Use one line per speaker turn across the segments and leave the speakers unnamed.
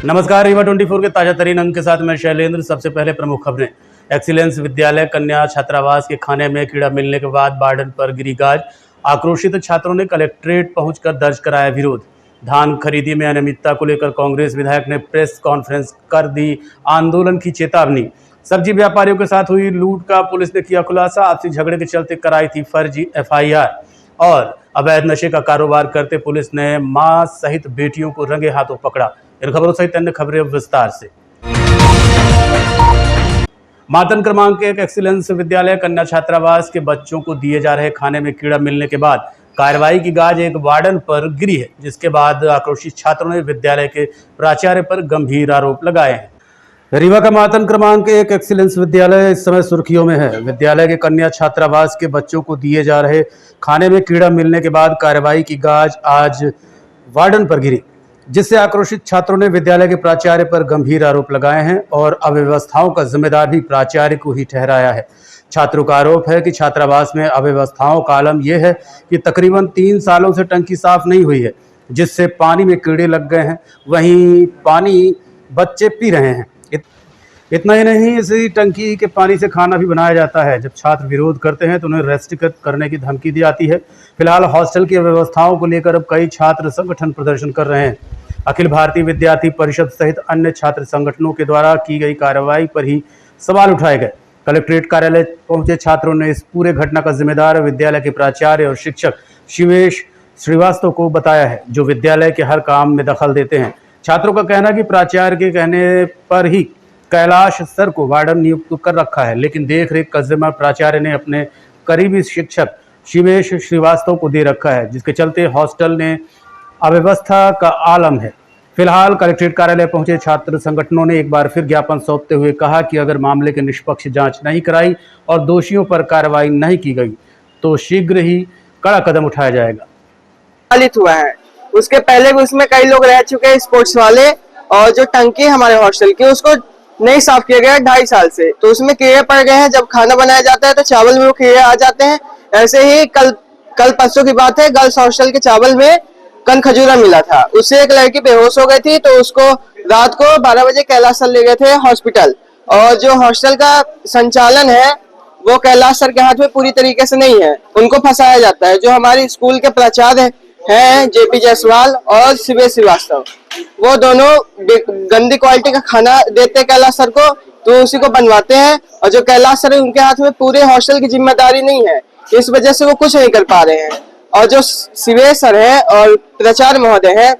नमस्कार, रीवा 24 के ताजा तरीन अंक के साथ मैं शैलेंद्र। सबसे पहले प्रमुख खबरें। एक्सीलेंस विद्यालय कन्या छात्रावास के खाने में कीड़ा मिलने के बाद वार्डन पर गिरी गाज। आक्रोशित छात्रों ने कलेक्ट्रेट पहुंचकर दर्ज कराया विरोध। धान खरीदी में अनियमितता को लेकर कांग्रेस विधायक ने प्रेस कॉन्फ्रेंस कर दी आंदोलन की चेतावनी। सब्जी व्यापारियों के साथ हुई लूट का पुलिस ने किया खुलासा। आपसी झगड़े के चलते कराई थी फर्जी FIR। और अवैध नशे का कारोबार करते पुलिस ने मां सहित बेटियों को रंगे हाथों पकड़ा। इन खबरों सहित अन्य खबरें विस्तार से। मातन क्रमांक 1 एक्सीलेंस विद्यालय कन्या छात्रावास के बच्चों को दिए जा रहे खाने में कीड़ा मिलने के बाद कार्रवाई की गाज एक वार्डन पर गिरी है, जिसके बाद आक्रोशित छात्रों ने विद्यालय के प्राचार्य पर गंभीर आरोप लगाए हैं। रीवा का मातन क्रमांक 1 एक्सीलेंस विद्यालय इस समय सुर्खियों में है। विद्यालय के कन्या छात्रावास के बच्चों को दिए जा रहे खाने में कीड़ा मिलने के बाद कार्रवाई की गाज आज वार्डन पर गिरी, जिससे आक्रोशित छात्रों ने विद्यालय के प्राचार्य पर गंभीर आरोप लगाए हैं और अव्यवस्थाओं का जिम्मेदार भी प्राचार्य को ही ठहराया है। छात्रों का आरोप है कि छात्रावास में अव्यवस्थाओं का आलम यह है कि तकरीबन 3 सालों से टंकी साफ नहीं हुई है, जिससे पानी में कीड़े लग गए हैं। वहीं पानी बच्चे पी रहे हैं। इतना ही नहीं, इसी टंकी के पानी से खाना भी बनाया जाता है। जब छात्र विरोध करते हैं तो उन्हें रेस्ट्रिक्ट करने की धमकी दी जाती है। फिलहाल हॉस्टल की व्यवस्थाओं को लेकर अब कई छात्र संगठन प्रदर्शन कर रहे हैं। अखिल भारतीय विद्यार्थी परिषद सहित अन्य छात्र संगठनों के द्वारा की गई कार्रवाई पर ही सवाल उठाए गए। कलेक्ट्रेट कार्यालय पहुंचे छात्रों ने इस पूरे घटना का जिम्मेदार विद्यालय के प्राचार्य और शिक्षक शिवेश श्रीवास्तव को बताया है, जो विद्यालय के हर काम में दखल देते हैं। छात्रों का कहना है कि प्राचार्य के कहने पर ही कैलाश सर को वार्डन नियुक्त कर रखा है, लेकिन देखरेख का जिम्मा प्राचार्य ने अपने करीबी शिक्षक शिवेश श्रीवास्तव को दे रखा है, जिसके चलते हॉस्टल ने अव्यवस्था का आलम है। फिलहाल कलेक्ट्रेट कार्यालय पहुंचे छात्र संगठनों ने एक बार फिर ज्ञापन सौंपते हुए कहा कि अगर मामले की निष्पक्ष जांच नहीं कराई और दोषियों पर कार्रवाई नहीं की गई तो शीघ्र ही कड़ा कदम उठाया जाएगा।
पालित हुआ है, उसके पहले भी उसमें कई लोग रह चुके हैं स्पोर्ट्स वाले, और जो टंकी हमारे हॉस्टल की उसको नहीं साफ किया गया 2.5 साल से, तो उसमें कीड़े पड़ गए हैं। जब खाना बनाया जाता है तो चावल में वो कीड़े आ जाते हैं। ऐसे ही कल परसों की बात है, गर्ल्स हॉस्टल के चावल में कन खजूरा मिला था। उससे एक लड़की बेहोश हो गई थी, तो उसको रात को 12 बजे कैलाश सर ले गए थे हॉस्पिटल। और जो हॉस्टल का संचालन है वो कैलाश सर के हाथ में पूरी तरीके से नहीं है, उनको फंसाया जाता है। जो हमारे स्कूल के प्राचार्य हैं JP जायसवाल और शिवेश श्रीवास्तव, वो दोनों गंदी क्वालिटी का खाना देते हैं कैलाश सर को, तो उसी को बनवाते हैं। और जो कैलाश सर है उनके हाथ में पूरे हॉस्टल की जिम्मेदारी नहीं है, इस वजह से वो कुछ नहीं कर पा रहे हैं। और जो शिवेश सर है और प्राचार्य महोदय है,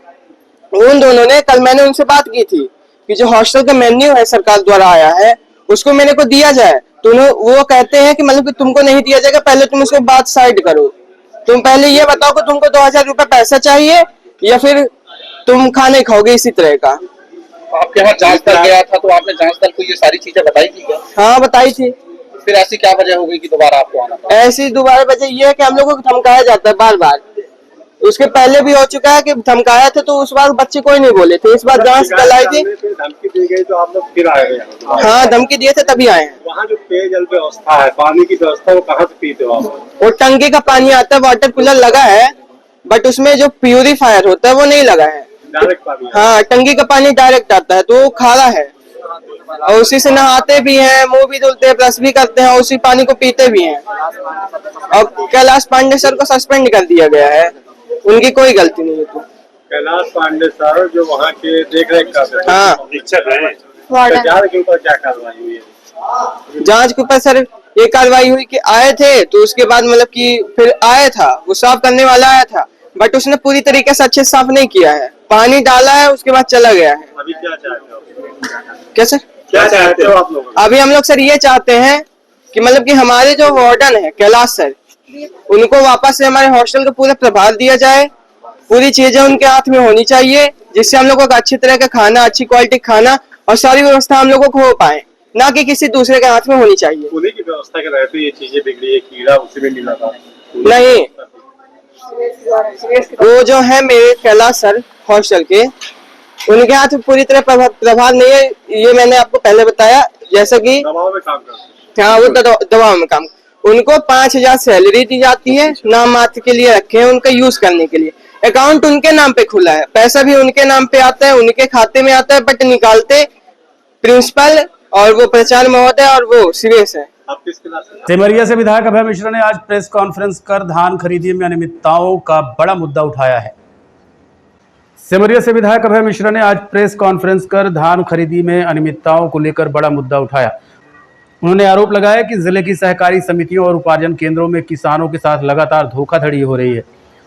उन दोनों ने, कल मैंने उनसे बात की थी कि जो हॉस्टल का मेन्यू है सरकार द्वारा आया है उसको मेरे को दिया जाए, तो वो कहते हैं कि मतलब कि तुमको नहीं दिया जाएगा, पहले तुम उसको बात साइड करो। तुम पहले ये बताओ कि तुमको 2000 रुपए पैसा चाहिए या फिर तुम खाने खाओगे इसी तरह का।
आपके यहाँ जांच दल गया था, तो आपने जांच दल को ये सारी चीजें बताई थी क्या?
हाँ, बताई थी।
फिर ऐसी क्या वजह हो गई कि दोबारा आपको आना पड़ा?
ऐसी दोबारा वजह ये है कि हम लोगों को धमकाया जाता है बार बार। उसके पहले भी हो चुका है कि धमकाया था, तो उस बार बच्चे कोई नहीं बोले थे। इस बार जांच दल आई थी,
धमकी दी गई तो आप लोग फिर आए हैं?
हाँ, धमकी दिए थे तभी आए हैं।
वहाँ जो पेयजल व्यवस्था है, पानी की व्यवस्था, वो कहाँ से पीते हो आप?
वो टंकी का पानी आता है, वाटर कूलर लगा है, बट उसमें जो प्यूरीफायर होता है वो नहीं लगा है।
डायरेक्ट पानी?
हाँ, टंकी का पानी डायरेक्ट आता है, तो वो खारा है और उसी से नहाते भी हैं, मुंह भी धुलते हैं, ब्रश भी करते हैं, उसी पानी को पीते भी हैं। और कैलाश पांडे सर को सस्पेंड कर दिया गया है, उनकी कोई गलती नहीं है। तो
कैलाश पांडे सर जो वहाँ के देख रेख करते हैं,
हाँ,
अधीक्षक हैं,
जांच
के ऊपर क्या कार्रवाई हुई है?
जांच के ऊपर सर ये कार्रवाई हुई कि आए थे, तो उसके बाद मतलब कि फिर आया था, वो साफ करने वाला आया था, बट उसने पूरी तरीके से अच्छे साफ नहीं किया है। पानी डाला है, उसके बाद चला गया है।
अभी क्या चाहते हो?
क्या सर?
क्या चाहते हो आप लोग?
अभी हम लोग सर ये चाहते हैं कि मतलब कि हमारे जो वार्डन है कैलाश सर, उनको वापस से हमारे हॉस्टल का पूरा प्रभार दिया जाए। पूरी चीजें उनके हाथ में होनी चाहिए, जिससे हम लोगों को अच्छी तरह का खाना, अच्छी क्वालिटी खाना और सारी व्यवस्था हम लोगों को हो पाए, ना कि किसी दूसरे के हाथ में होनी चाहिए।
उन्हीं की व्यवस्था के रहते ये चीजें बिगड़ी है, कीड़ा उसी में मिला था?
नहीं, वो जो है मेरे कैलाश सर हॉस्टल के, उनके हाथ में पूरी तरह प्रभाव नहीं है। ये मैंने आपको पहले बताया, जैसा कि
दबाव में काम करते हैं।
हाँ, वो दबाव में काम। उनको 5000 सैलरी दी जाती है, नाम मात्र के लिए रखे हैं उनका यूज करने के लिए। अकाउंट उनके नाम पे खुला है, पैसा भी उनके नाम पे आता है, उनके खाते में आता है, बट निकालते प्रिंसिपल और वो प्रचार महोदय और वो सीरियस है।
आप किसके नाम से?
सिमरिया से विधायक अभय मिश्रा ने आज प्रेस कॉन्फ्रेंस कर धान खरीदी में अनियमितताओं का बड़ा मुद्दा उठाया है। सिमरिया से विधायक अभय मिश्रा ने आज प्रेस कॉन्फ्रेंस कर धान खरीदी में अनियमितताओं को लेकर बड़ा मुद्दा उठाया। उन्होंने आरोप लगाया कि जिले की सहकारी समितियों और उपार्जन केंद्रों में किसानों के साथ लगातार धोखाधड़ी हो रही है।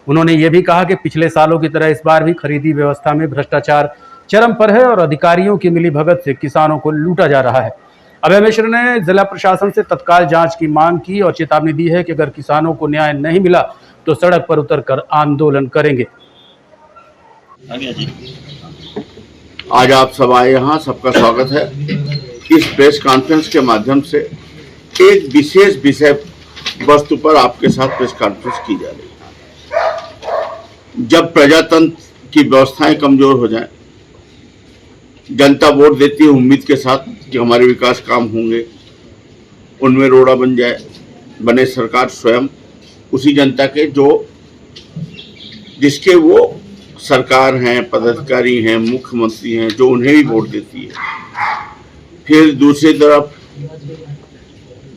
उन्होंने ये भी कहा कि पिछले सालों की तरह इस बार भी खरीदी व्यवस्था में भ्रष्टाचार चरम पर है और अधिकारियों की मिलीभगत से किसानों को लूटा जा रहा है। अभय मिश्रा ने जिला प्रशासन से तत्काल जांच की मांग की और चेतावनी दी है कि अगर किसानों को न्याय नहीं मिला तो सड़क पर उतरकर आंदोलन करेंगे।
आज आप सब आए, यहाँ सबका स्वागत है। इस प्रेस कॉन्फ्रेंस के माध्यम से एक विशेष विषय वस्तु पर आपके साथ प्रेस कॉन्फ्रेंस की जा रही है। जब प्रजातंत्र की व्यवस्थाएं कमजोर हो जाएं, जनता वोट देती है उम्मीद के साथ कि हमारे विकास काम होंगे, उनमें रोड़ा बन जाए, बने सरकार स्वयं उसी जनता के जिसके वो सरकार हैं, पदाधिकारी हैं, मुख्यमंत्री हैं, जो उन्हें भी वोट देती है। फिर दूसरी तरफ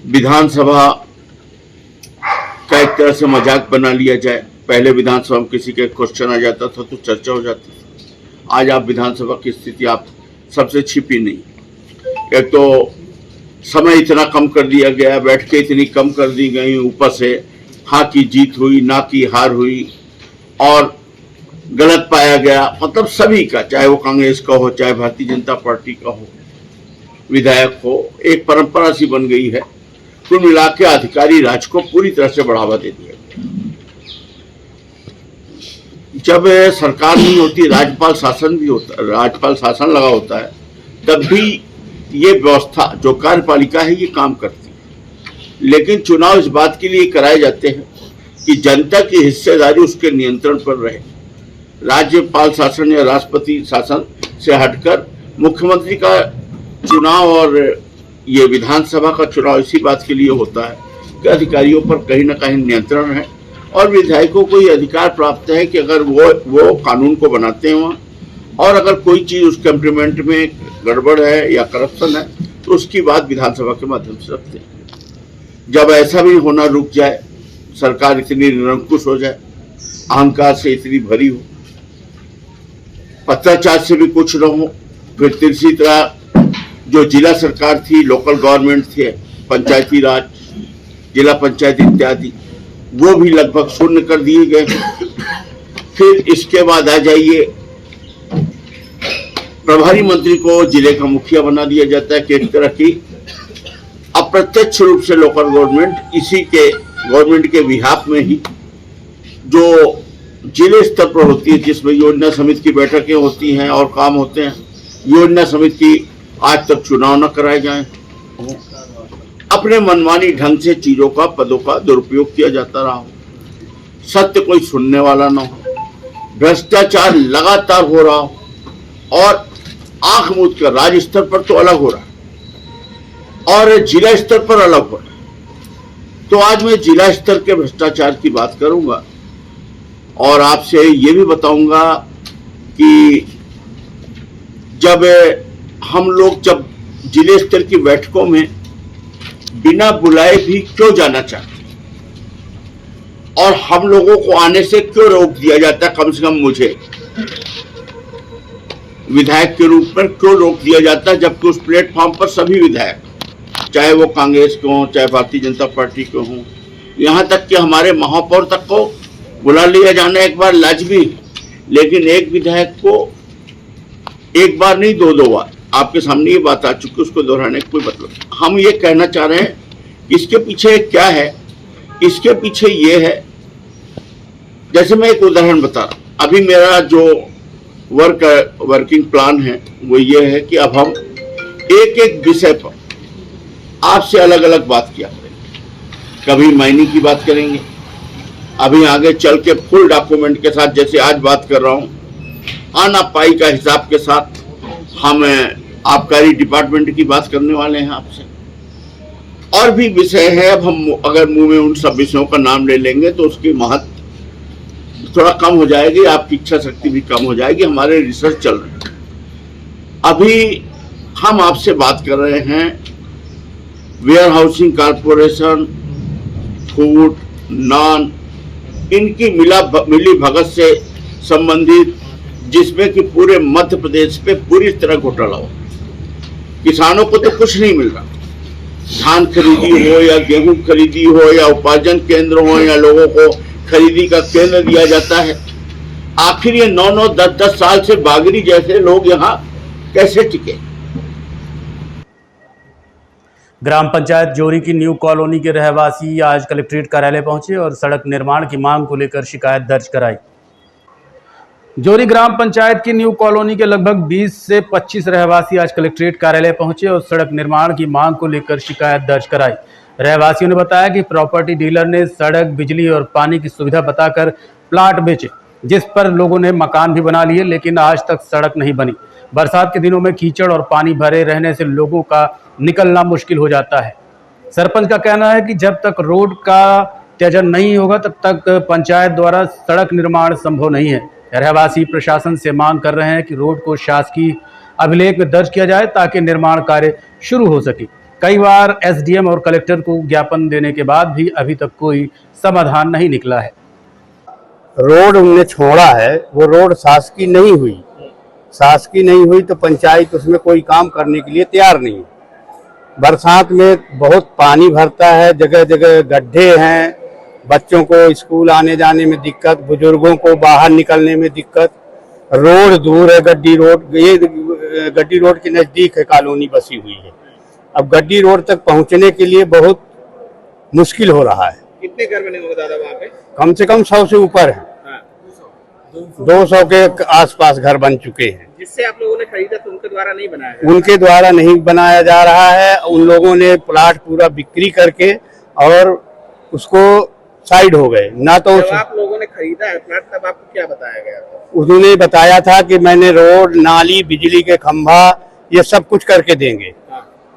विधानसभा का एक तरह से मजाक बना लिया जाए। पहले विधानसभा में किसी के क्वेश्चन आ जाता था तो चर्चा हो जाती थी। आज आप विधानसभा की स्थिति आप सबसे छिपी नहीं। एक तो समय इतना कम कर दिया गया, बैठकें इतनी कम कर दी गई, ऊपर से हाँ की जीत हुई, ना की हार हुई और गलत पाया गया। मतलब सभी का, चाहे वो कांग्रेस का हो, चाहे भारतीय जनता पार्टी का हो, विधायक हो, एक परंपरा सी बन गई है। कुल मिला के अधिकारी राज को पूरी तरह से बढ़ावा दे दिया गया। जब सरकार नहीं होती, राज्यपाल शासन भी होता, राज्यपाल शासन लगा होता है, तब भी ये व्यवस्था जो कार्यपालिका है ये काम करती है। लेकिन चुनाव इस बात के लिए कराए जाते हैं कि जनता की हिस्सेदारी उसके नियंत्रण पर रहे। राज्यपाल शासन या राष्ट्रपति शासन से हटकर मुख्यमंत्री का चुनाव और ये विधानसभा का चुनाव इसी बात के लिए होता है कि अधिकारियों पर कहीं ना कहीं नियंत्रण है और विधायकों को ये अधिकार प्राप्त है कि अगर वो कानून को बनाते हैं वहाँ, और अगर कोई चीज़ उसके इम्प्लीमेंट में गड़बड़ है या करप्शन है तो उसकी बात विधानसभा के माध्यम से रखते हैं। जब ऐसा भी होना रुक जाए, सरकार इतनी निरंकुश हो जाए, अहंकार से इतनी भरी हो, पत्राचार से भी कुछ न हो, फिर तीसरी तरह जो जिला सरकार थी, लोकल गवर्नमेंट थे, पंचायती राज, जिला पंचायत इत्यादि, वो भी लगभग शून्य कर दिए गए। फिर इसके बाद आ जाइए, प्रभारी मंत्री को जिले का मुखिया बना दिया जाता है कि एक तरह की अप्रत्यक्ष रूप से लोकल गवर्नमेंट इसी के गवर्नमेंट के विहाप में ही जो जिले स्तर पर होती है, जिसमें योजना समिति की बैठकें होती हैं और काम होते हैं, योजना समिति की आज तक चुनाव न कराए जाएं, अपने मनमानी ढंग से चीजों का, पदों का दुरुपयोग किया जाता रहा हो, सत्य कोई सुनने वाला न हो, भ्रष्टाचार लगातार हो रहा हो और आंख मूंद कर राज्य स्तर पर तो अलग हो रहा है और जिला स्तर पर अलग हो रहा है। तो आज मैं जिला स्तर के भ्रष्टाचार की बात करूंगा और आपसे ये भी बताऊंगा कि जब हम लोग जिले स्तर की बैठकों में बिना बुलाए भी क्यों जाना चाहते और हम लोगों को आने से क्यों रोक दिया जाता है, कम से कम मुझे विधायक के रूप में क्यों रोक दिया जाता है, जबकि उस प्लेटफॉर्म पर सभी विधायक, चाहे वो कांग्रेस के हों, चाहे भारतीय जनता पार्टी के हों, यहाँ तक कि हमारे महापौर तक को बुला लिया जाना एक बार लाजमी, लेकिन एक विधायक को एक बार नहीं दो बार, आपके सामने ये बात आ चुकी, उसको दोहराने का कोई मतलब। हम ये कहना चाह रहे हैं इसके पीछे क्या है। इसके पीछे ये है, जैसे मैं एक उदाहरण बता रहा हूँ, अभी मेरा जो वर्किंग प्लान है वो ये है कि अब हम एक एक विषय पर आपसे अलग अलग बात किया करेंगे। कभी माइनिंग की बात करेंगे, अभी आगे चल के फुल डॉक्यूमेंट के साथ, जैसे आज बात कर रहा हूँ, आना पाई का हिसाब के साथ हम आबकारी डिपार्टमेंट की बात करने वाले हैं आपसे। और भी विषय है, अब हम अगर मुंह में उन सब विषयों का नाम ले लेंगे तो उसकी महत्व थोड़ा कम हो जाएगी, आपकी इच्छा शक्ति भी कम हो जाएगी। हमारे रिसर्च चल रहे हैं। अभी हम आपसे बात कर रहे हैं warehousing corporation, food, non, इनकी मिली भगत से संबंधित, जिसमें कि पूरे मध्य प्रदेश पे पूरी तरह घोटाला हो। किसानों को तो कुछ नहीं मिल रहा। धान खरीदी हो या गेहूं खरीदी हो या उपार्जन केंद्र हो या लोगों को खरीदी का केंद्र दिया जाता है। आखिर ये 9-9, 10-10 साल से बागरी जैसे लोग यहाँ कैसे टिके?
ग्राम पंचायत जोरी की न्यू कॉलोनी के रहवासी आज कलेक्ट्रेट कार्यालय पहुंचे और सड़क निर्माण की मांग को लेकर शिकायत दर्ज कराई। जोरी ग्राम पंचायत की न्यू कॉलोनी के लगभग 20 से 25 रहवासी आज कलेक्ट्रेट कार्यालय पहुंचे और सड़क निर्माण की मांग को लेकर शिकायत दर्ज कराई। रहवासियों ने बताया कि प्रॉपर्टी डीलर ने सड़क, बिजली और पानी की सुविधा बताकर प्लाट बेचे, जिस पर लोगों ने मकान भी बना लिए, लेकिन आज तक सड़क नहीं बनी। बरसात के दिनों में कीचड़ और पानी भरे रहने से लोगों का निकलना मुश्किल हो जाता है। सरपंच का कहना है कि जब तक रोड का त्याजन नहीं होगा तब तक पंचायत द्वारा सड़क निर्माण संभव नहीं है। रहवासी प्रशासन से मांग कर रहे हैं कि रोड को शासकीय अभिलेख में दर्ज किया जाए ताकि निर्माण कार्य शुरू हो सके। कई बार एसडीएम और कलेक्टर को ज्ञापन देने के बाद भी अभी तक कोई समाधान नहीं निकला है।
रोड उनने छोड़ा है, वो रोड शासकीय नहीं हुई। शासकीय नहीं हुई तो पंचायत उसमें कोई काम करने के लिए तैयार नहीं। बरसात में बहुत पानी भरता है, जगह जगह गड्ढे हैं, बच्चों को स्कूल आने जाने में दिक्कत, बुजुर्गों को बाहर निकलने में दिक्कत। रोड दूर है, गड्डी रोड, ये गड्डी रोड के नजदीक है कॉलोनी बसी हुई है। अब गड्डी रोड तक पहुंचने के लिए बहुत मुश्किल हो रहा है।
कितने घर बने होंगे दादा वहाँ पे?
कम से कम 100 से ऊपर है। 200 के आसपास घर बन चुके हैं।
जिससे आप लोगों ने खरीदा तो उनके द्वारा नहीं बनाया?
उनके द्वारा नहीं बनाया जा रहा है। उन लोगों ने प्लाट पूरा बिक्री करके और उसको साइड हो गए ना। तो
जब आप लोगों ने खरीदा है प्लाट तब आपको क्या बताया गया था?
उन्होंने बताया था कि मैंने रोड, नाली, बिजली के खंभा ये सब कुछ करके देंगे,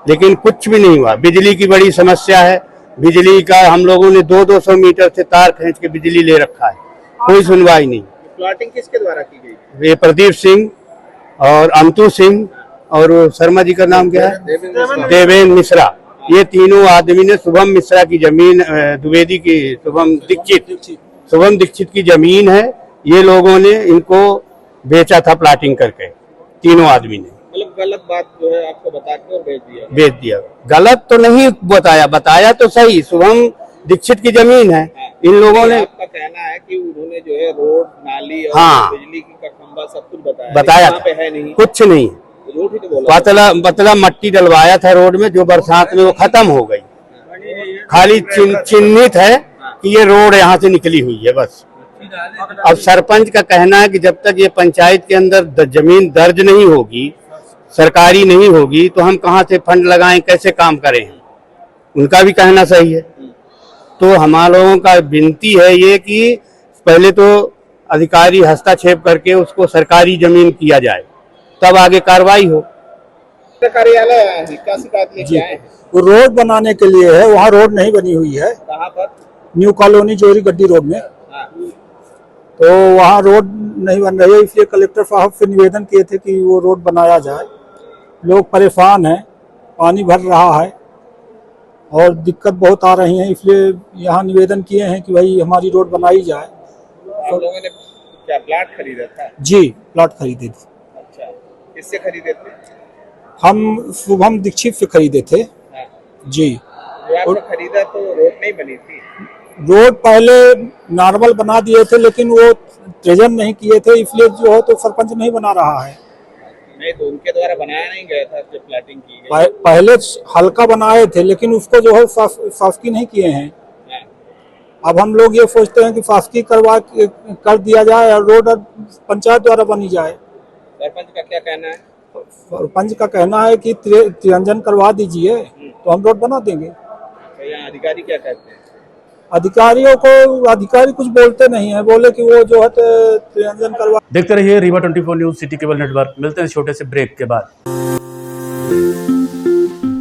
लेकिन कुछ भी नहीं हुआ। बिजली की बड़ी समस्या है। बिजली का हम लोगों ने 200-200 मीटर से तार खींच के बिजली ले रखा है, कोई सुनवाई नहीं।
प्लॉटिंग किसके द्वारा की गई?
ये प्रदीप सिंह और अमतू सिंह और शर्मा जी का नाम क्या है, देवेंद्र मिश्रा। ये तीनों आदमी ने शुभम मिश्रा की जमीन, द्विवेदी की, शुभम दीक्षित की जमीन है। ये लोगों ने इनको बेचा था प्लाटिंग करके, तीनों आदमी ने।
मतलब गलत बात जो है आपको बता के और बेच दिया।
गलत तो नहीं बताया तो सही। शुभम दीक्षित की जमीन है। इन लोगों ने,
आपका कहना है कि उन्होंने जो है रोड, नाली और बिजली का खंभा सब कुछ
बताया
था। पे है नहीं,
कुछ नहीं।
रोड ही तो बोला,
पतला मट्टी डलवाया था रोड में, जो बरसात में वो खत्म हो गई। खाली चिन्हित है कि ये रोड यहाँ से निकली हुई है बस। अब सरपंच का कहना है कि जब तक ये पंचायत के अंदर जमीन दर्ज नहीं होगी, सरकारी नहीं होगी, तो हम कहाँ से फंड लगाएं, कैसे काम करें। उनका भी कहना सही है। तो हम लोगों का विनती है ये कि पहले तो अधिकारी हस्तक्षेप करके उसको सरकारी जमीन किया जाए, तब आगे कार्रवाई हो।
कार्यालय क्या शिकायत लेके आए हैं?
वो रोड बनाने के लिए है, वहाँ रोड नहीं बनी हुई है।
कहाँ पर?
न्यू कॉलोनी जोरी गड्डी रोड में। तो वहाँ रोड नहीं बन रही है, इसलिए कलेक्टर साहब से निवेदन किए थे कि वो रोड बनाया जाए। लोग परेशान हैं, पानी भर रहा है और दिक्कत बहुत आ रही है, इसलिए यहाँ निवेदन किए हैं कि भाई हमारी रोड बनाई जाए।
आप लोगों ने क्या प्लाट खरीदा था?
जी, प्लाट खरीदे थे।
अच्छा, किससे खरीदे थे?
हम शुभम दीक्षित से खरीदे थे। जी।
जो आपने खरीदा तो रोड नहीं बनी थी?
रोड पहले नॉर्मल बना दिए थे, लेकिन वो तेजन नहीं किए थे, इसलिए जो है तो सरपंच नहीं बना रहा है।
नहीं तो उनके द्वारा बनाया नहीं गया था जब प्लाटिंग की गई?
पहले हल्का बनाए थे, लेकिन उसको जो है शासकीय नहीं किए हैं। अब हम लोग ये सोचते हैं कि शासकीय कर दिया जाए और रोड पंचायत द्वारा बनी जाए।
सरपंच का क्या कहना है?
सरपंच का कहना है कि त्रिरंजन करवा दीजिए तो हम रोड बना देंगे।
तो यहाँ अधिकारी क्या कहते हैं?
अधिकारी कुछ बोलते नहीं है, बोले कि वो जो है त्रिरंजन करवा।
देखते रहिए Rewa 24 news, city cable network. मिलते हैं छोटे से ब्रेक के बाद।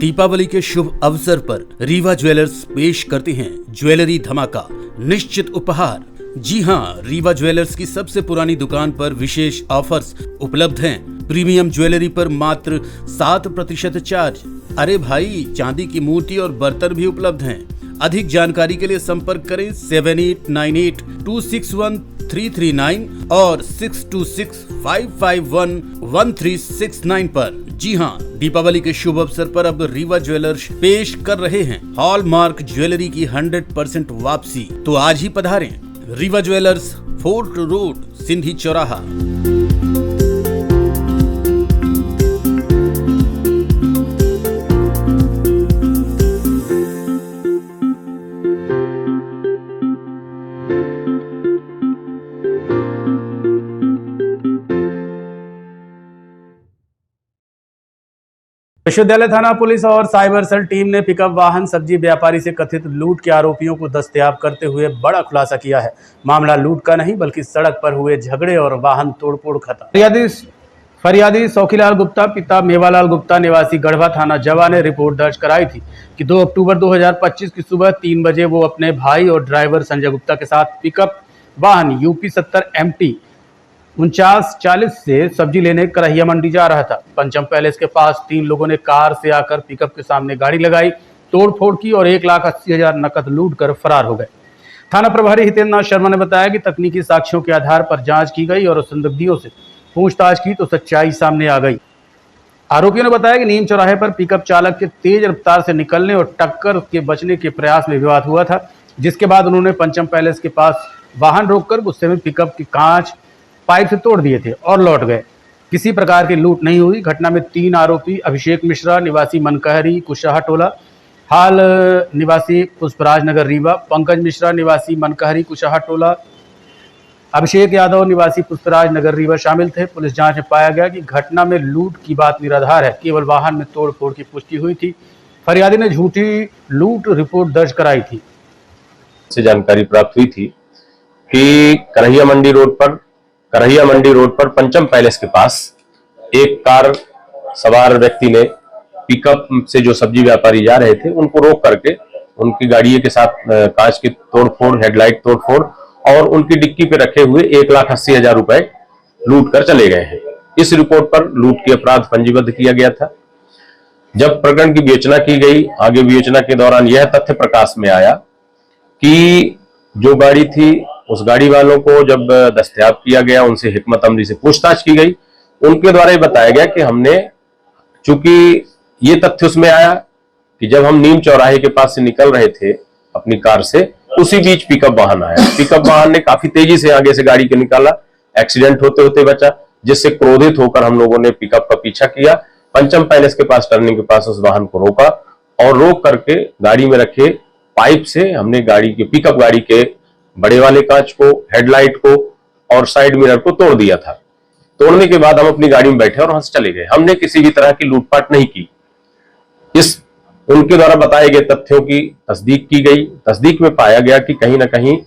दीपावली के शुभ अवसर पर रीवा ज्वेलर्स पेश करती हैं ज्वेलरी धमाका। निश्चित उपहार जी हाँ, रीवा ज्वेलर्स की सबसे पुरानी दुकान पर विशेष ऑफर्स उपलब्ध हैं। प्रीमियम ज्वेलरी पर मात्र 7% चार्ज। अरे भाई, चांदी की मूर्ति और बर्तन भी उपलब्ध हैं। अधिक जानकारी के लिए संपर्क करें 7898261339 और 6265511369 पर। जी हाँ, दीपावली के शुभ अवसर पर अब रीवा ज्वेलर्स पेश कर रहे हैं हॉलमार्क ज्वेलरी की 100% वापसी। तो आज ही पधारें Rewa jewellers, fort road, Sindhi चौराहा। विश्वविद्यालय थाना पुलिस और साइबर सेल टीम ने पिकअप वाहन सब्जी व्यापारी से कथित लूट के आरोपियों को दस्तयाब करते हुए बड़ा खुलासा किया है। मामला लूट का नहीं बल्कि सड़क पर हुए झगड़े और वाहन तोड़फोड़ का था। फरियादी सौखीलाल गुप्ता पिता मेवालाल गुप्ता निवासी गढ़वा थाना जवा ने रिपोर्ट दर्ज कराई थी कि 2 अक्टूबर 2025 की सुबह 3 बजे वो अपने भाई और ड्राइवर संजय गुप्ता के साथ पिकअप वाहन UP 70 MT 4940 से सब्जी लेने करहिया मंडी जा रहा था। पंचम पैलेस के पास 3 लोगों ने कार से आकर पिकअप के सामने गाड़ी लगाई, तोड़फोड़ की और 1,80,000 नकद लूट कर फरार हो गए। थाना प्रभारी हितेंद्र नाथ शर्मा ने बताया कि तकनीकी साक्ष्यों के आधार पर जांच की गई और संदिग्धों से पूछताछ की तो सच्चाई सामने आ गई। आरोपियों ने बताया कि नीम चौराहे पर पिकअप चालक के तेज रफ्तार से निकलने और टक्कर के बचने के प्रयास में विवाद हुआ था, जिसके बाद उन्होंने पंचम पैलेस के पास वाहन रोककर गुस्से में पिकअप के कांच पाइप से तोड़ दिए थे और लौट गए। किसी प्रकार की लूट नहीं हुई। घटना में 3 आरोपी अभिषेक मिश्रा निवासी मनकहरी कुशाहा टोला, हाल निवासी पुष्पराज नगर रीवा, पंकज मिश्रा निवासी मनकहरी कुशाहा टोला, अभिषेक यादव निवासी पुष्पराज नगर रीवा शामिल थे। पुलिस जांच में पाया गया कि घटना में लूट की बात निराधार है, केवल वाहन में तोड़फोड़ की पुष्टि हुई थी। फरियादी ने झूठी लूट रिपोर्ट दर्ज कराई थी।
से जानकारी प्राप्त हुई थी कि करहिया मंडी रोड पर पंचम पैलेस के पास एक कार सवार व्यक्ति ने पिकअप से जो सब्जी व्यापारी जा रहे थे उनको रोक करके उनकी गाड़ी के साथ कांच की तोड़फोड़, हेडलाइट तोड़फोड़ और उनकी डिक्की पे रखे हुए 1,80,000 रुपए लूट कर चले गए हैं। इस रिपोर्ट पर लूट की अपराध पंजीबद्ध किया गया था। जब प्रकरण की विवेचना की गई, आगे विवेचना के दौरान यह तथ्य प्रकाश में आया कि जो गाड़ी थी उस गाड़ी वालों को जब दस्तयाब किया गया, उनसे हिकमत अमली से पूछताछ की गई, उनके द्वारा बताया गया कि हमने, चूंकि ये तथ्य उसमें आया कि जब हम नीम चौराहे के पास से निकल रहे थे अपनी कार से, उसी बीच पिकअप वाहन आया। पिकअप वाहन ने काफी तेजी से आगे से गाड़ी के निकाला, एक्सीडेंट होते होते बचा, जिससे क्रोधित होकर हम लोगों ने पिकअप का पीछा किया। पंचम पैलेस के पास टर्निंग के पास उस वाहन को रोका और रोक करके गाड़ी में रखे पाइप से हमने पिकअप गाड़ी के बड़े वाले कांच को, हेडलाइट को और साइड मिरर को तोड़ दिया था। तोड़ने के बाद हम अपनी गाड़ी में बैठे और वहां से चले गए। हमने किसी भी तरह की लूटपाट नहीं की। उनके द्वारा बताए गए तथ्यों की तस्दीक की गई। तस्दीक में पाया गया कि कहीं ना कहीं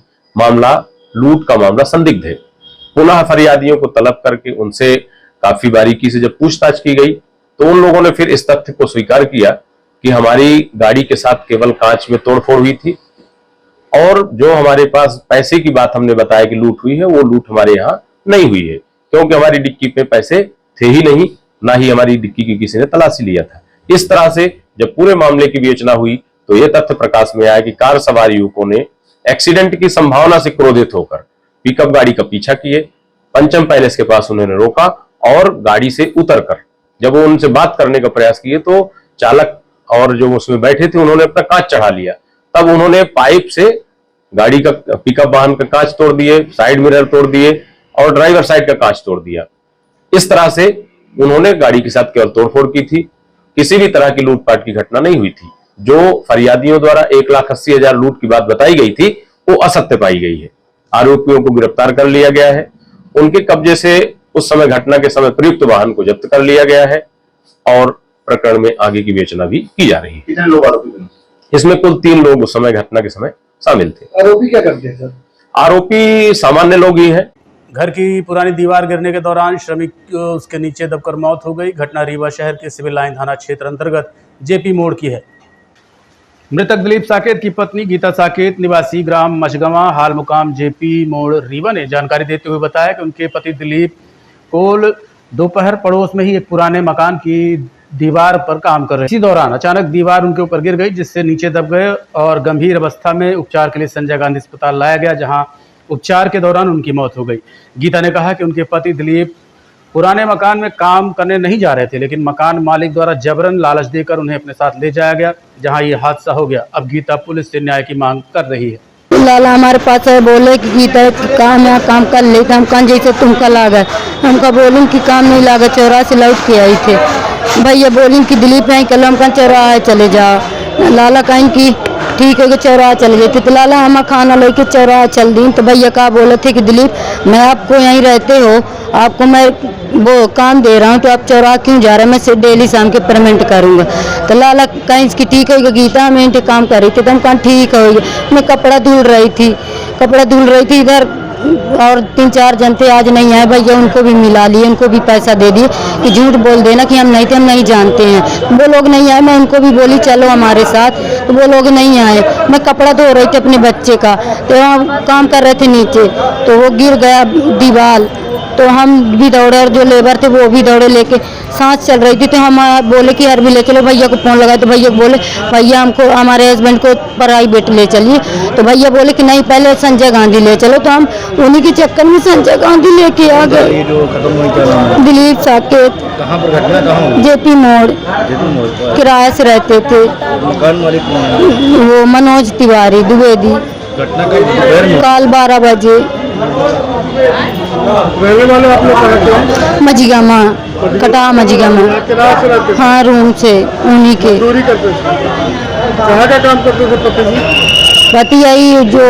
लूट का मामला संदिग्ध है। पुनः फरियादियों को तलब करके उनसे काफी बारीकी से जब पूछताछ की गई तो उन लोगों ने फिर इस तथ्य को स्वीकार किया कि हमारी गाड़ी के साथ केवल कांच में तोड़फोड़ हुई थी और जो हमारे पास पैसे की बात हमने बताया कि लूट हुई है, वो लूट हमारे यहाँ नहीं हुई है, क्योंकि हमारी डिक्की पे पैसे थे ही नहीं, ना ही हमारी डिक्की की किसी ने तलाशी लिया था। इस तरह से जब पूरे मामले की विवेचना हुई तो यह तथ्य प्रकाश में आया कि कार सवार युवकों ने एक्सीडेंट की संभावना से क्रोधित होकर पिकअप गाड़ी का पीछा किए, पंचम पैलेस के पास उन्होंने रोका और गाड़ी से उतरकर जब वो उनसे बात करने का प्रयास किए तो चालक और जो उसमें बैठे थे उन्होंने अपना कांच चढ़ा लिया। तब उन्होंने पाइप से गाड़ी का, पिकअप वाहन का कांच तोड़ दिए, साइड मिरर तोड़ दिए और ड्राइवर साइड का कांच तोड़ दिया। इस तरह से उन्होंने गाड़ी के साथ केवल तोड़फोड़ की थी, किसी भी तरह की लूटपाट की घटना नहीं हुई थी। जो फरियादियों द्वारा 1,80,000 लूट की बात बताई गई थी वो असत्य पाई गई है। आरोपियों को गिरफ्तार कर लिया गया है। उनके कब्जे से उस समय, घटना के समय, प्रयुक्त वाहन को जब्त कर लिया गया है और प्रकरण में आगे की विवेचना भी की जा रही है।
कितने लोग आरोपी बने?
इसमें कुल 3 लोग उस समय, घटना के समय शामिल थे।
आरोपी क्या करते हैं सर?
आरोपी सामान्य लोग ही हैं।
घर की पुरानी दीवार गिरने के दौरान श्रमिक उसके नीचे दबकर मौत हो गई। घटना रीवा शहर के सिविल लाइन थाना क्षेत्र अंतर्गत JP मोड़ की है। मृतक दिलीप साकेत की पत्नी गीता साकेत निवासी ग्राम मचगवा हाल मुकाम जेपी मोड़ रीवा ने जानकारी देते हुए बताया कि उनके पति दिलीप कोल दोपहर पड़ोस में ही एक पुराने मकान की दीवार पर काम कर रहे। इसी दौरान अचानक दीवार उनके ऊपर गिर गई, जिससे नीचे दब गए और गंभीर अवस्था में उपचार के लिए संजय गांधी अस्पताल लाया गया, जहां उपचार के दौरान उनकी मौत हो गई। गीता ने कहा कि उनके पति दिलीप पुराने मकान में काम करने नहीं जा रहे थे, लेकिन मकान मालिक द्वारा जबरन लालच देकर उन्हें अपने साथ ले जाया गया, जहां ये हादसा हो गया। अब गीता पुलिस से न्याय की मांग कर रही है।
लाला हमारे पास है, बोले कि गीता काम यहाँ काम कर लेते, हम कहाँ जैसे तुमका लागा, हमका बोलें कि काम नहीं लागा, 84 लौट के आई थे। भैया बोलें कि दिलीप नहीं कल हम कहाँ चौराहे चले जाओ। लाला कहीं की ठीक है कि चौराहा चल गए थे, तो लाला हम खाना लेके चौराहा चल दी। तो भैया कहा बोले थे कि दिलीप मैं आपको यहीं रहते हो, आपको मैं वो काम दे रहा हूँ, तो आप चौराहा क्यों जा रहे हैं, मैं सिर्फ डेली शाम के पेमेंट करूँगा। तो लाला कहीं इसकी ठीक है गीता मैं काम कर रही थी, तो हम कहा ठीक है। मैं कपड़ा धुल रही थी इधर, और 3-4 जन थे, आज नहीं आए भैया, उनको भी मिला लिए, उनको भी पैसा दे दिए कि झूठ बोल देना कि हम नहीं जानते हैं। वो लोग नहीं आए, मैं उनको भी बोली चलो हमारे साथ, तो वो लोग नहीं आए। मैं कपड़ा धो रही थी अपने बच्चे का, तो हम काम कर रहे थे नीचे, तो वो गिर गया दीवार, तो हम भी दौड़े और जो लेबर थे वो भी दौड़े, लेके सांस चल रही थी। तो हम बोले कि यार भी ले चलो, भैया को फोन लगाए, तो भैया बोले भैया हमको हमारे हस्बैंड को प्राइवेट ले चलिए। तो भैया बोले कि नहीं पहले संजय गांधी ले चलो, तो हम उन्हीं के चक्कर में संजय गांधी लेके आ गए। दिलीप साकेत
कहाँ पर घटना कहाँ हुई?
जेपी मोड़ किराए से रहते थे।
मकान मालिक
वो मनोज तिवारी द्विवेदी।
घटना का
काल 12 बजे मजिगामा कटा मजिगामा, हाँ रूम से उन्हीं के।
कहाँ का काम करते थे पति जी?
पति यही जो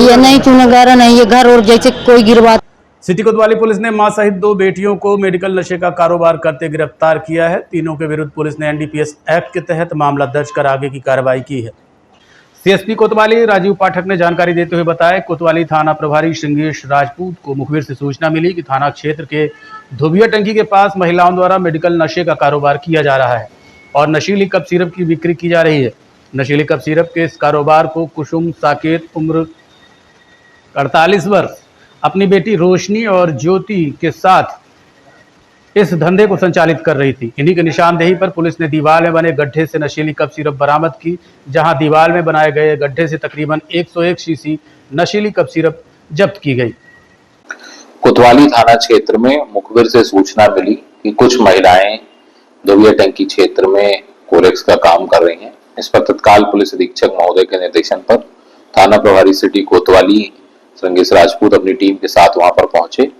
ये नहीं चुनगारा नहीं, ये घर और जैसे कोई गिरवा।
सिटी कोतवाली पुलिस ने मां सहित 2 बेटियों को मेडिकल नशे का कारोबार करते गिरफ्तार किया है। तीनों के विरुद्ध पुलिस ने एनडीपीएस एक्ट के तहत मामला दर्ज कर आगे की कार्रवाई की है। सीएसपी कोतवाली राजीव पाठक ने जानकारी देते हुए बताया, कोतवाली थाना प्रभारी श्रृंगेश राजपूत को मुखबिर से सूचना मिली कि थाना क्षेत्र के धोबिया टंकी के पास महिलाओं द्वारा मेडिकल नशे का कारोबार किया जा रहा है और नशीली कप सिरप की बिक्री की जा रही है। नशीली कप सिरप के इस कारोबार को कुसुम साकेत उम्र 48 वर्ष अपनी बेटी रोशनी और ज्योति के साथ इस धंधे को संचालित कर रही थी। इन्हीं की निशानदेही पर पुलिस ने दीवार में बने गड्ढे से नशीली कप सिरप बरामद की, जहां दीवार में बनाए गए गड्ढे से तकरीबन 101 शीशी नशीली कप सिरप जब्त की गई।
कोतवाली थाना क्षेत्र में मुखबिर से सूचना मिली कि कुछ महिलाएं धोबिया टंकी क्षेत्र में कोरेक्स का काम कर रही हैं। इस पर तत्काल पुलिस अधीक्षक महोदय के निर्देशन पर थाना प्रभारी सिटी कोतवाली श्रृंगेश राजपूत अपनी टीम के साथ वहां पर पहुंचे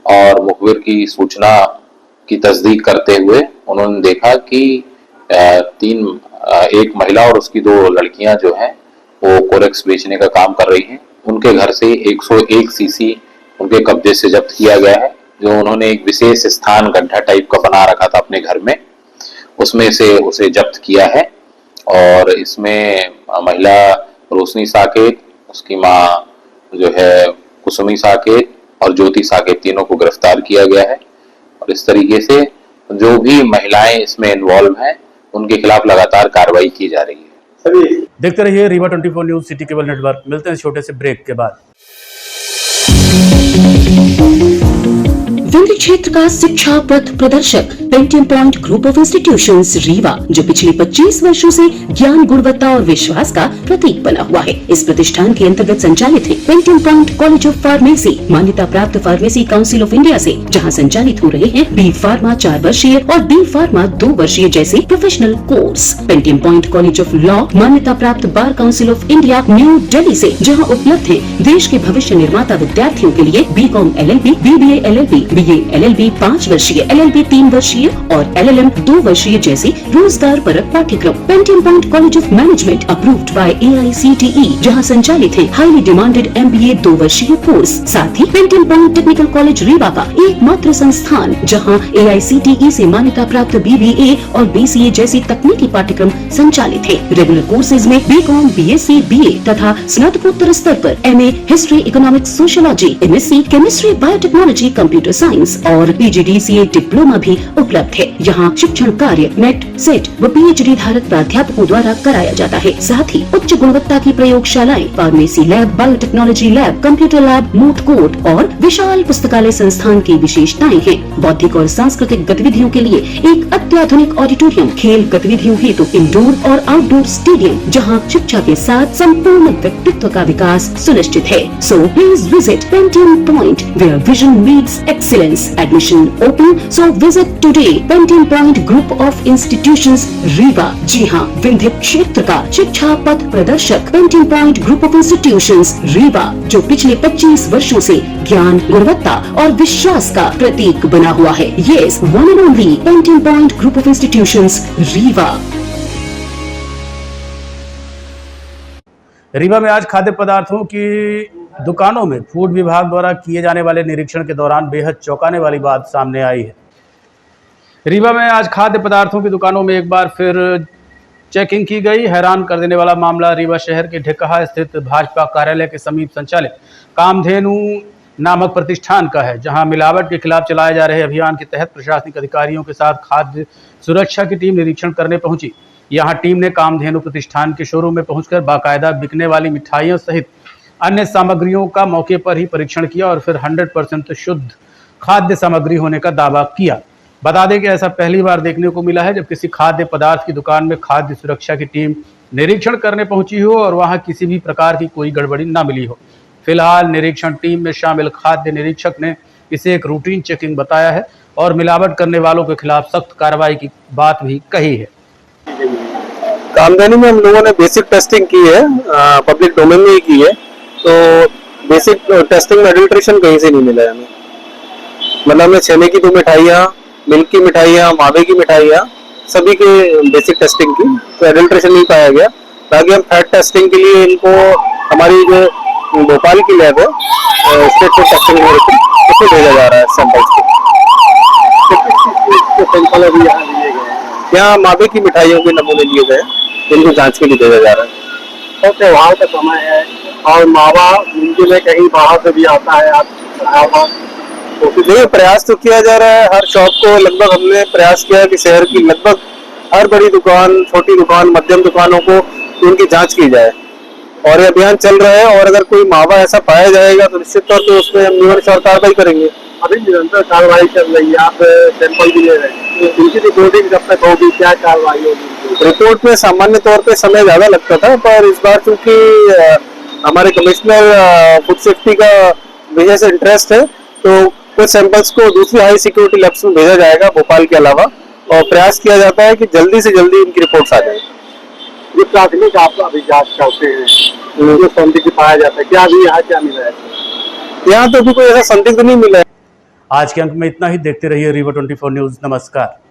और मुखबिर की सूचना की तस्दीक करते हुए उन्होंने देखा कि एक महिला और उसकी 2 लड़कियां जो हैं वो कोरेक्स बेचने का काम कर रही हैं। उनके घर से 101 सीसी उनके कब्जे से जब्त किया गया है, जो उन्होंने एक विशेष स्थान गड्ढा टाइप का बना रखा था अपने घर में, उसमें से उसे जब्त किया है। और इसमें महिला रोशनी साकेत, उसकी माँ जो है कुसुमी साकेत और ज्योति साकेत, तीनों को गिरफ्तार किया गया है। और इस तरीके से जो भी महिलाएं इसमें इन्वॉल्व हैं उनके खिलाफ लगातार कार्रवाई की जा रही है।
देखते रहिए Rewa 24 news city cable network. मिलते हैं छोटे से ब्रेक के बाद।
विंध्य क्षेत्र का शिक्षा पथ प्रदर्शक Pentium point group of institutions Rewa, जो पिछले 25 वर्षों से ज्ञान, गुणवत्ता और विश्वास का प्रतीक बना हुआ है। इस प्रतिष्ठान के अंतर्गत संचालित है Pentium point college of pharmacy, मान्यता प्राप्त फार्मेसी काउंसिल ऑफ इंडिया से, जहां संचालित हो रहे हैं बी फार्मा 4 वर्षीय और बी फार्मा 2 वर्षीय जैसे professional course. Pentium point college of law, मान्यता प्राप्त bar council of India new Delhi से, जहाँ उपलब्ध है देश के भविष्य निर्माता विद्यार्थियों के लिए BCom LLB, BBA LLB, BA LLB 5 वर्षीय, LLB 3 वर्षीय और LLM 2 वर्षीय जैसी रोजगार परक पाठ्यक्रम। Pentium point college of management approved by AICTE, जहां संचालित है हाईली डिमांडेड MBA 2 वर्षीय कोर्स। साथ ही Pentium point technical college Rewa का एकमात्र संस्थान जहां AICTE से मान्यता प्राप्त BBA और BCA जैसी तकनीकी पाठ्यक्रम संचालित है। रेगुलर कोर्सेज में BCom, BSc, BA तथा स्नातकोत्तर स्तर पर MA history, economics, sociology, MSc chemistry, biotechnology, computer science और PGDCA डिप्लोमा भी उपलब्ध है। यहाँ शिक्षण कार्य नेट, सेट व PhD धारक प्राध्यापकों द्वारा कराया जाता है। साथ ही उच्च गुणवत्ता की प्रयोगशालाएं, pharmacy lab, biotechnology lab, computer lab, moot court और विशाल पुस्तकालय संस्थान की विशेषताएं हैं। बौद्धिक और सांस्कृतिक गतिविधियों के लिए एक अत्याधुनिक ऑडिटोरियम, खेल गतिविधियों हेतु इंडोर और आउटडोर स्टेडियम, जहां शिक्षा के साथ संपूर्ण व्यक्तित्व का विकास सुनिश्चित है। So please visit Pentium point where vision meets excellence. Admission open, so visit today Pentium point group of institutions Rewa. जी हाँ, विंध्य क्षेत्र का शिक्षा पथ प्रदर्शक Pentium point group of institutions Rewa, जो पिछले 25 वर्षों से ज्ञान, गुणवत्ता और विश्वास का प्रतीक बना हुआ है। Yes, one and only Pentium point group of institutions Rewa.
Rewa में आज खाद्य पदार्थों की दुकानों में फूड विभाग द्वारा किए जाने वाले निरीक्षण के दौरान बेहद चौंकाने वाली बात सामने आई है। रीवा में आज खाद्य पदार्थों की दुकानों में एक बार फिर चेकिंग की गई। हैरान कर देने वाला मामला रीवा शहर के ढिकहा स्थित भाजपा कार्यालय के समीप संचालित कामधेनु नामक प्रतिष्ठान का है, जहां मिलावट के खिलाफ चलाए जा रहे अभियान के तहत प्रशासनिक अधिकारियों के साथ खाद्य सुरक्षा की टीम निरीक्षण करने पहुंची। यहां टीम ने कामधेनु प्रतिष्ठान के शोरूम में पहुंचकर बाकायदा बिकने वाली मिठाइयों सहित अन्य सामग्रियों का मौके पर ही परीक्षण किया और फिर 100% शुद्ध खाद्य सामग्री होने का दावा किया। बता दें कि ऐसा पहली बार देखने को मिला है जब किसी खाद्य पदार्थ की दुकान में खाद्य सुरक्षा की टीम निरीक्षण करने पहुंची हो और वहां किसी भी प्रकार की कोई गड़बड़ी न मिली हो। फिलहाल निरीक्षण टीम में शामिल खाद्य निरीक्षक ने इसे एक रूटीन चेकिंग बताया है और मिलावट करने वालों के खिलाफ सख्त कार्रवाई की बात भी कही है।
कामधेनु में हम लोगों ने बेसिक टेस्टिंग की है, पब्लिक डोमेन में ही की है, तो बेसिक टेस्टिंग में एडल्ट्रेशन कहीं से नहीं मिला है हमें। मतलब हमने छेने की 2 मिठाइयाँ, मिल्क की मिठाइयाँ, मावे की मिठाइयाँ, सभी के बेसिक टेस्टिंग की, तो एडल्ट्रेशन नहीं पाया गया। बाकी हम फैट टेस्टिंग के लिए इनको हमारी जो भोपाल की लैब है स्टेट फूड टेस्टिंग उसको भेजा जा रहा है सैंपल्स को। यहाँ मावे की मिठाइयों के नमूने लिए गए, जिनको जांच के लिए भेजा जा रहा है।
तो त्योहार का समय है और मावा मुमकिन है कहीं बाहर से भी आता है। आप
देखिए, प्रयास तो किया जा रहा है हर शॉप को। लगभग हमने प्रयास किया कि शहर की लगभग हर बड़ी दुकान, छोटी दुकान, मध्यम दुकानों को उनकी जांच की जाए और ये अभियान चल रहा है। और अगर कोई मावा ऐसा पाया जाएगा तो निश्चित तौर पर उसमें हम नियमानुसार कार्रवाई करेंगे।
अभी निरंतर कार्रवाई चल रही है, आप सैंपल भी ले रहे हैं, उनकी रिपोर्टिंग कब तक होगी, क्या कार्रवाई होगी?
रिपोर्ट में सामान्य तौर पे समय ज्यादा लगता था, पर इस बार चूंकि हमारे कमिश्नर फूड सेफ्टी का विशेष इंटरेस्ट है, तो कुछ सैंपल्स को दूसरी हाई सिक्योरिटी लैब्स में भेजा जाएगा भोपाल के अलावा, और प्रयास किया जाता है कि जल्दी से जल्दी इनकी रिपोर्ट्स आ जाए।
ये प्राथमिक आप अभी जांच करते हैं, जो संदिग्ध पाया जाता है, क्या अभी यहाँ क्या मिला है?
यहाँ तो अभी कोई ऐसा संदिग्ध नहीं मिला है।
आज के अंक में इतना ही। देखते रहिए रीवा 24 न्यूज। नमस्कार।